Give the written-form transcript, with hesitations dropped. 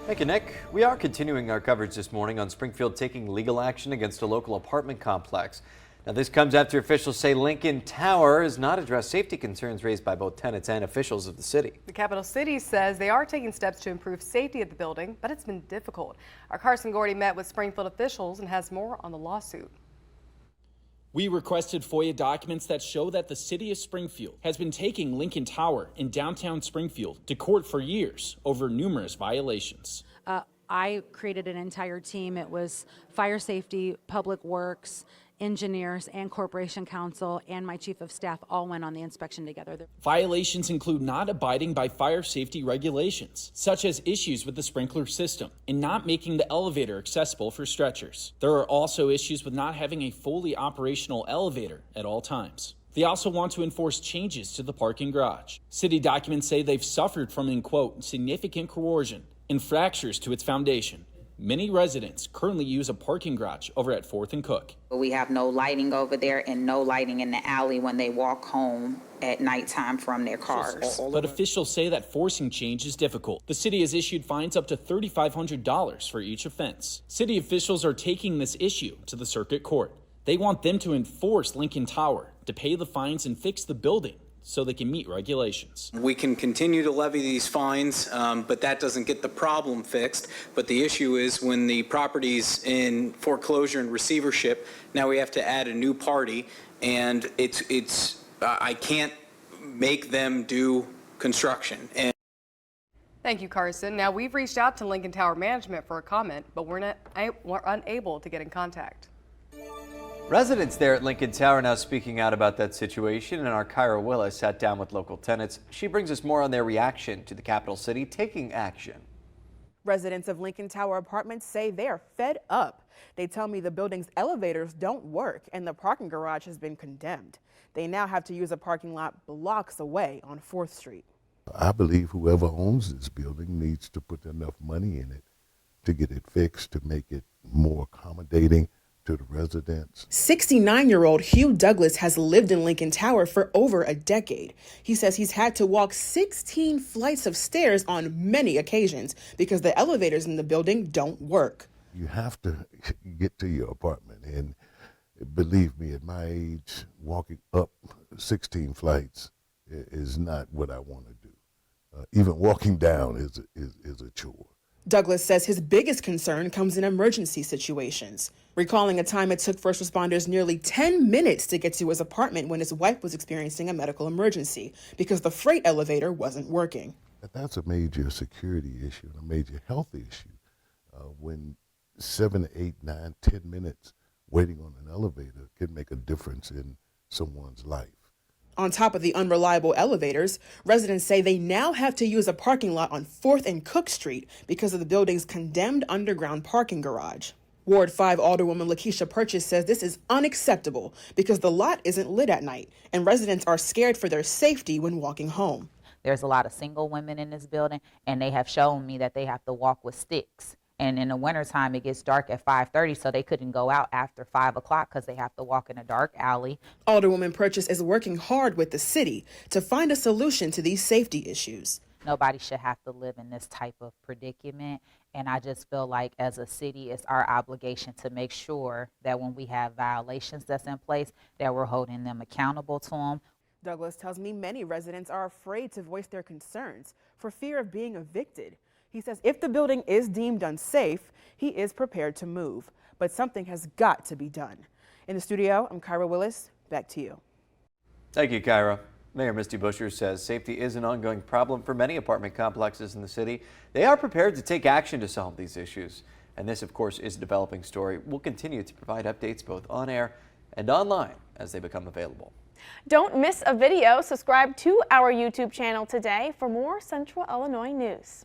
Thank you, Nick. We are continuing our coverage this morning on Springfield taking legal action against a local apartment complex. Now, this comes after officials say Lincoln Tower has not addressed safety concerns raised by both tenants and officials of the city. The capital city says they are taking steps to improve safety at the building, but it's been difficult. Our Carson Gordy met with Springfield officials and has more on the lawsuit. We requested FOIA documents that show that the city of Springfield has been taking Lincoln Tower in downtown Springfield to court for years over numerous violations. I created an entire team. It was fire safety, public works, engineers, and corporation counsel, and my chief of staff all went on the inspection together. Violations include not abiding by fire safety regulations, such as issues with the sprinkler system and not making the elevator accessible for stretchers. There are also issues with not having a fully operational elevator at all times. They also want to enforce changes to the parking garage. City documents say they've suffered from, in quote, significant corrosion and fractures to its foundation. Many residents currently use a parking garage over at 4th and Cook. We have no lighting over there and no lighting in the alley when they walk home at nighttime from their cars. But officials say that forcing change is difficult. The city has issued fines up to $3,500 for each offense. City officials are taking this issue to the circuit court. They want them to enforce Lincoln Tower, to pay the fines and fix the building so they can meet regulations. We can continue to levy these fines, but that doesn't get the problem fixed. But the issue is when the property's in foreclosure and receivership, now we have to add a new party, and I can't make them do construction. Thank you, Carson. Now, we've reached out to Lincoln Tower Management for a comment, but we're unable to get in contact. Residents there at Lincoln Tower now speaking out about that situation, and our Kyra Willis sat down with local tenants. She brings us more on their reaction to the capital city taking action. Residents of Lincoln Tower Apartments say they are fed up. They tell me the building's elevators don't work and the parking garage has been condemned. They now have to use a parking lot blocks away on 4th Street. I believe whoever owns this building needs to put enough money in it to get it fixed, to make it more accommodating to the residents. 69-year-old Hugh Douglas has lived in Lincoln Tower for over a decade. He says he's had to walk 16 flights of stairs on many occasions because the elevators in the building don't work. You have to get to your apartment, and believe me, at my age, walking up 16 flights is not what I want to do. Even walking down is a chore. Douglas says his biggest concern comes in emergency situations, recalling a time it took first responders nearly 10 minutes to get to his apartment when his wife was experiencing a medical emergency because the freight elevator wasn't working. That's a major security issue and a major health issue. When 7, 8, 9, 10 minutes waiting on an elevator can make a difference in someone's life. On top of the unreliable elevators, residents say they now have to use a parking lot on 4th and Cook Street because of the building's condemned underground parking garage. Ward 5 Alderwoman Lakeisha Purchase says this is unacceptable because the lot isn't lit at night and residents are scared for their safety when walking home. There's a lot of single women in this building, and they have shown me that they have to walk with sticks. And in the wintertime, it gets dark at 5:30, so they couldn't go out after 5 o'clock because they have to walk in a dark alley. Alderwoman Purchase is working hard with the city to find a solution to these safety issues. Nobody should have to live in this type of predicament. And I just feel like as a city, it's our obligation to make sure that when we have violations that's in place, that we're holding them accountable to them. Douglas tells me many residents are afraid to voice their concerns for fear of being evicted. He says if the building is deemed unsafe, he is prepared to move, but something has got to be done. In the studio, I'm Kyra Willis. Back to you. Thank you, Kyra. Mayor Misty Buscher says safety is an ongoing problem for many apartment complexes in the city. They are prepared to take action to solve these issues. And this, of course, is a developing story. We'll continue to provide updates both on air and online as they become available. Don't miss a video. Subscribe to our YouTube channel today for more Central Illinois news.